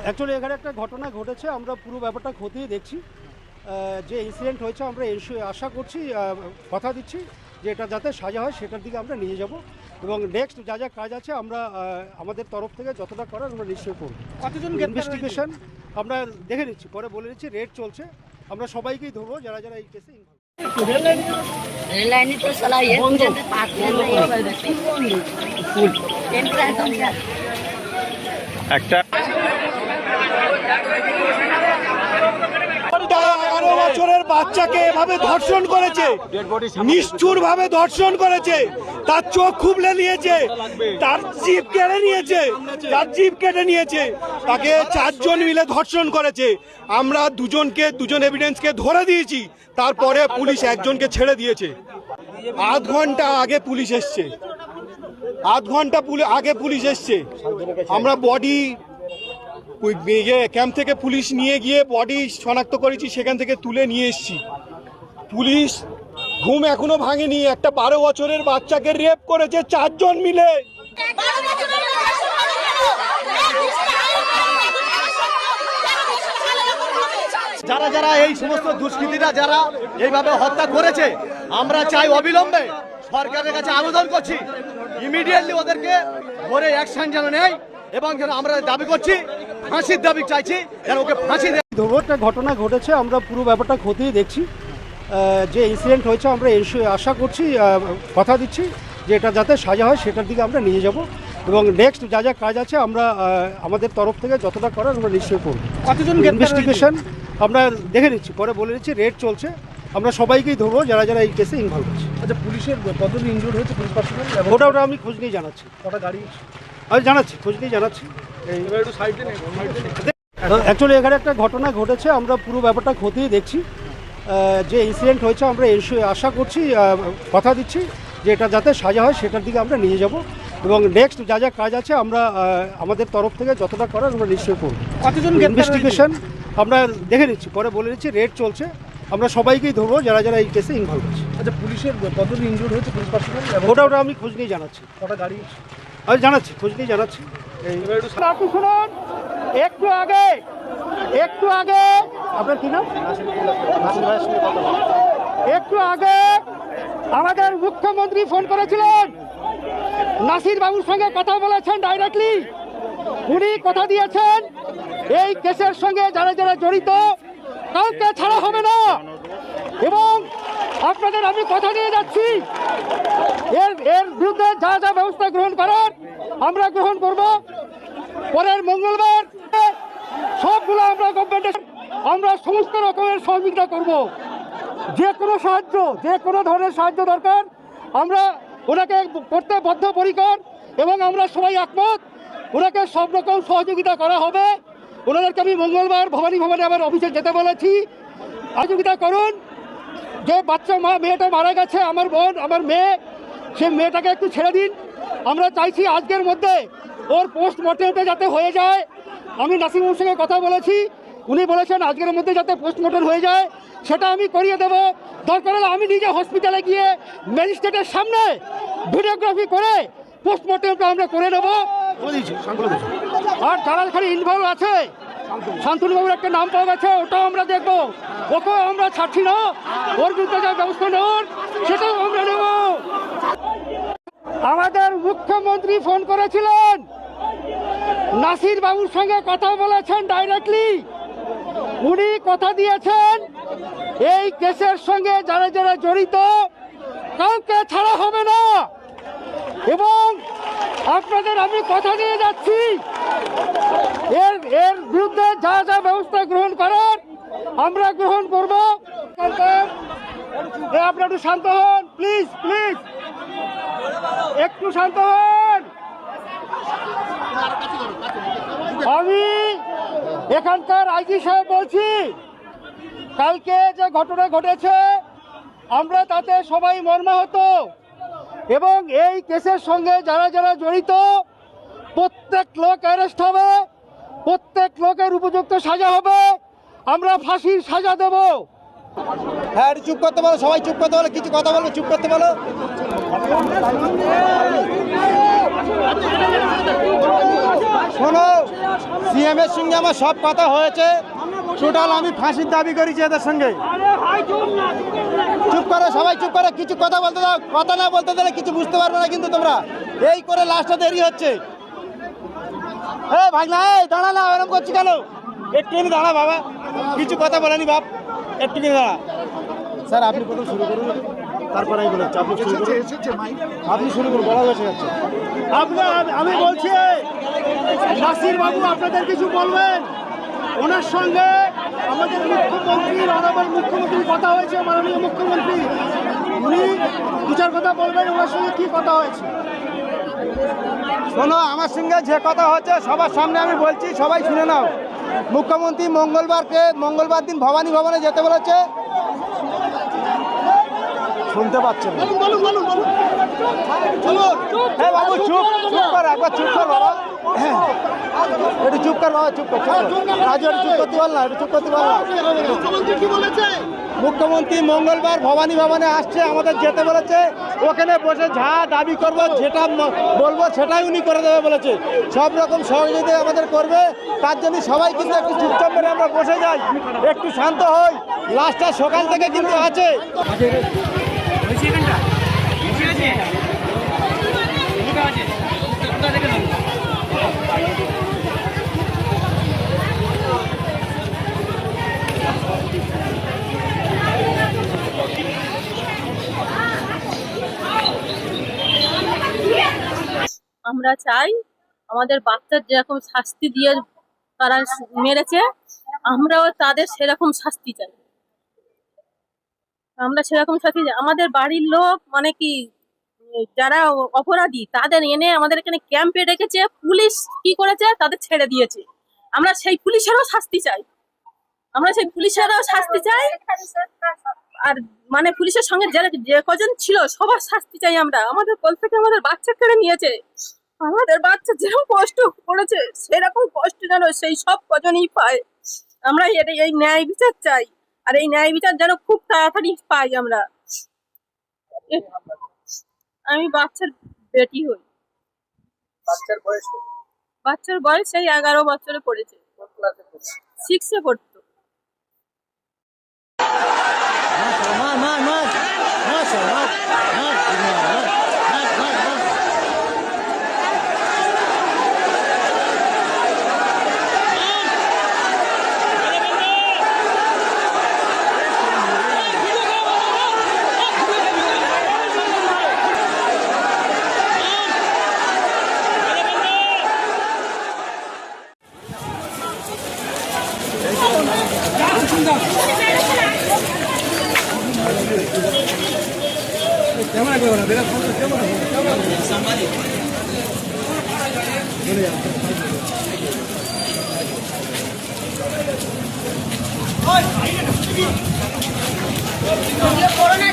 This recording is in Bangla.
অ্যাকচুয়ালি এখানে একটা ঘটনা ঘটেছে, আমরা পুরো ব্যাপারটা খতিয়ে দেখছি। যে ইনসিডেন্ট হয়েছে আমরা আশা করছি, কথা দিচ্ছি যে এটা যাতে সাজা হয় সেটার দিকে আমরা নিয়ে যাব এবং নেক্সট যা যা কাজ আছে আমরা আমাদের তরফ থেকে যতটা করার আমরা নিশ্চয়ই করব। কতজন ইনভেস্টিগেশন আমরা দেখে নিচ্ছি, পরে বলে নিচ্ছি, রেড চলছে, আমরা সবাইকেই ধরবো যারা যারা এই কেসে একটা 11 বছরের বাচ্চাকে এভাবে ধর্ষণ করেছে, নিষ্ঠুর ভাবে ধর্ষণ করেছে, তার চোখ খুবলে নিয়েছে, তার জিভ কেটে নিয়েছে, তাকে 4 জন মিলে ধর্ষণ করেছে। আমরা দুজন এভিডেন্সকে ধরে দিয়েছি, তারপরে পুলিশ একজনকে ছেড়ে দিয়েছে। আধ ঘন্টা আগে পুলিশ এসছে, আমরা বডি ক্যাম্প থেকে পুলিশ নিয়ে গিয়ে বডি শনাক্ত করেছি, সেখান থেকে তুলে নিয়ে এসেছি। পুলিশ ঘুম এখনো ভাঙেনি, একটা 12 বছরের বাচ্চাকে রেপ করেছে 4 জন মিলে। যারা যারা এই সমস্ত দুষ্কৃতীরা যারা এইভাবে হত্যা করেছে, আমরা চাই অবিলম্বে সরকারের কাছে আবেদন করছি, ইমিডিয়েটলি ওদেরকে ধরে অ্যাকশন যেন নেয় এবং যেন আমরা দাবি করছি, ফাঁসির দাবি চাইছি, যেন ওকে ফাঁসি দেয়। একটা ঘটনা ঘটেছে, আমরা পুরো ব্যাপারটা খতিয়ে দেখছি। যে ইনসিডেন্ট হয়েছে আমরা আশা করছি, কথা দিচ্ছি যে এটা যাতে সাজা হয় সেটার দিকে আমরা নিয়ে যাব এবং নেক্সট যা যা কাজ আছে আমরা আমাদের তরফ থেকে যতটা করার আমরা নিশ্চয়ই করব। কতজন ইনভেস্টিগেশন আমরা দেখে নিচ্ছি, পরে বলে নিচ্ছি, রেড চলছে, আমরা সবাইকেই ধরবো যারা যারা এই কেসে ইনভলভ আছে। আচ্ছা, পুলিশের কতজন ইনজুর্ড হয়েছে, পুলিশ পার্সোনাল? ওটা আমি খোঁজ নিয়ে জানাচ্ছি, কটা গাড়ি আমি জানাচ্ছি, খোঁজ নিয়ে জানাচ্ছি। অ্যাকচুয়ালি এখানে একটা ঘটনা ঘটেছে, আমরা পুরো ব্যাপারটা খতিয়ে দেখছি। যে ইনসিডেন্ট হয়েছে আমরা আশা করছি, কথা দিচ্ছি যে এটা যাতে সাজা হয় সেটার দিকে আমরা নিয়ে যাব এবং নেক্সট যা যা কাজ আছে আমরা আমাদের তরফ থেকে যতটা করার আমরা নিশ্চয়ই করব। কতজন ইনভেস্টিগেশন আমরা দেখে নিচ্ছি, পরে বলে নিচ্ছি, রেড চলছে, আমরা সবাইকেই ধরবো যারা যারা এই কেসে ইনভলভ আছে। আচ্ছা, পুলিশের কতজন ইনজুর্ড হয়েছে, পুলিশ পার্সোনাল? ওটা আমি খোঁজ নিয়ে জানাচ্ছি, কটা গাড়ি আমি জানাচ্ছি, খোঁজ নিয়ে জানাচ্ছি। শুনুন, একটু আগে আপনার কি নাম? একটু আগে আমাদের মুখ্যমন্ত্রী ফোন করেছিলেন, নাসির বাবুর সঙ্গে কথা বলেছেন ডাইরেক্টলি। উনি কথা দিয়েছেন এই কেসের সঙ্গে যারা যারা জড়িত কাউকে ছাড়া হবে না এবং আপনাদের আমি কথা দিয়ে যাচ্ছি, এর বিরুদ্ধে যা যা ব্যবস্থা গ্রহণ করার আমরা গ্রহণ করব। পরের মঙ্গলবার সবগুলো আমরা গভর্নমেন্টের আমরা সমস্ত রকমের সহযোগিতা করব। যে কোনো ধরনের সাহায্য দরকার আমরা ওনাকে করতে বদ্ধপরিকর এবং আমরা সবাই একমত, ওনাকে সব রকম সহযোগিতা করা হবে। ওনাদেরকে আমি মঙ্গলবার ভবানী ভবনে আবার অফিসে যেতে বলেছি, সহযোগিতা করুন। যে মেয়েটা মারা গেছে, আমার বোন, আমার মেয়ে, সে মেয়েটাকে একটু ছেড়ে দিন। আমরা চাইছি আজকের মধ্যে ওর পোস্টমর্টেমটা যাতে হয়ে যায়। আমি নাসিমুর সঙ্গে কথা বলেছি, উনি বলেছেন আজকের মধ্যে যাতে পোস্টমর্টেম হয়ে যায় সেটা আমি করিয়ে দেব। দরকার হলে আমি নিজে হসপিটালে গিয়ে ম্যাজিস্ট্রেটের সামনে ভিডিওগ্রাফি করে পোস্টমর্টেমটা আমরা করে নেব। আর যারা এখানে ইনভলভ আছে, শান্তনুবাবুর একটা নাম পাওয়া গেছে, ওটাও আমরা দেখবো, ওকেও আমরা ছাড়ছি না। ওর বিরুদ্ধে যা ব্যবস্থা নেওয়ার সেটাও আমরা নেব। আমাদের মুখ্যমন্ত্রী ফোন করেছিলেন, নাসির বাবুর সঙ্গে কথা বলেছেন ডাইরেক্টলি। উনি কথা দিয়েছেন এই কেসের সঙ্গে যারা যারা জড়িত কাউকে ছাড়া হবে না এবং আপনাদের আমি কথা দিয়ে যাচ্ছি, এর বিরুদ্ধে যা যা ব্যবস্থা গ্রহণ করার আমরা গ্রহণ করব। আপনারা একটু শান্ত হন, প্লিজ একটু শান্ত হন। আমি এখানকার আইজি সাহেব বলছি, কালকে যে ঘটনা ঘটেছে আমরা তাতে সবাই মর্মাহত এবং এই কেসের সঙ্গে যারা যারা জড়িত প্রত্যেক লোক অ্যারেস্ট হবে, প্রত্যেক লোকের উপযুক্ত সাজা হবে, আমরা ফাঁসির সাজা দেব। হ্যাঁ, চুপ করতে বলো, সবাই চুপ করতে বলো, কিছু কথা বলো, চুপ করতে বলো। শোনো, সিএম এর সঙ্গে আমার সব কথা হয়েছে, টোটাল আমি ফাঁসির দাবি করেছি এদের সঙ্গে। চুপ করো সবাই, চুপ করো, কিছু কথা বলতে দাও। কথা না বলতে দিলে কিছু বুঝতে পারবে না কিন্তু তোমরা। এই করে লাস্টে দেরি হচ্ছে। ভাই না, দাঁড়া না, এরকম করছি কেন? একটুখানি দাঁড়া বাবা, কিছু কথা বলেনি বাপ, একটুখানি দাঁড়া। স্যার আপনি প্রথম শুরু করুন, তারপরে আমি বলেছি আপনি শুরু করুন। আপনি শুরু করুন, বলা হয়েছে যাচ্ছে। আমি বলছি নাসির বাবু আপনাদের কিছু বলবেন। ওনার সঙ্গে আমাদের মুখ্যমন্ত্রীর অনাবল মুখ্যমন্ত্রীর কথা হয়েছে, মাননীয় মুখ্যমন্ত্রী উনি দু চার কথা বলবেন। ওনার সঙ্গে কি কথা হয়েছে? শোনো, আমার সঙ্গে যে কথা হচ্ছে সবার সামনে আমি বলছি, সবাই শুনে নাও। মুখ্যমন্ত্রী মঙ্গলবার দিন ভবানী ভবনে যেতে বলেছে। শুনতে পাচ্ছেন? হ্যাঁ বাবু, চুপ কর, একবার চুপ কর বাবা, একটু চুপ কর বাবা, চুপ কর। রাজু একটু চুপ করতে বল না, একটু চুপ করতে বল না। মুখ্যমন্ত্রী মঙ্গলবার ভবানী ভবনে আসছে, আমাদের যেতে বলেছে। ওখানে বসে যা দাবি করবো, যেটা বলবো সেটাই উনি করে দেবে বলেছে। সব রকম সহযোগিতা আমাদের করবে, তার জন্য সবাই কিন্তু একটু চুপচাপ করে আমরা বসে যাই, একটু শান্ত হই। লাস্টটা সকাল থেকে কিন্তু আছে। আমরা চাই আমাদের বাচ্চার যেরকম শাস্তি দিয়ে তারা মেরেছে, আমরাও তাদের সেরকম শাস্তি চাই। আমরা সেরকম শাস্তি চাই। আমাদের বাড়ির লোক মানে কি, যারা অপরাধী তাদের এনে আমাদের এখানে ক্যাম্পে রেখেছে, পুলিশ কি করেছে তাদের ছেড়ে দিয়েছে। আমরা সেই পুলিশেরও শাস্তি চাই, আর মানে পুলিশের সঙ্গে যে কজন ছিল সবার শাস্তি চাই আমরা। আমাদের কোল থেকে আমাদের বাচ্চা কেড়ে নিয়েছে, আমাদের বাচ্চা যেরকম কষ্ট করেছে সেরকম কষ্ট যেন সেই সব কজনই পায়। আমরা এই ন্যায় বিচার চাই, আর এই ন্যায় বিচার যেন খুব তাড়াতাড়ি পাই আমরা। আমি বাচ্চার বেটি হই। বাচ্চার বয়স এই 11 বছরে পড়েছে, 6-এ পড়তো। कोरोना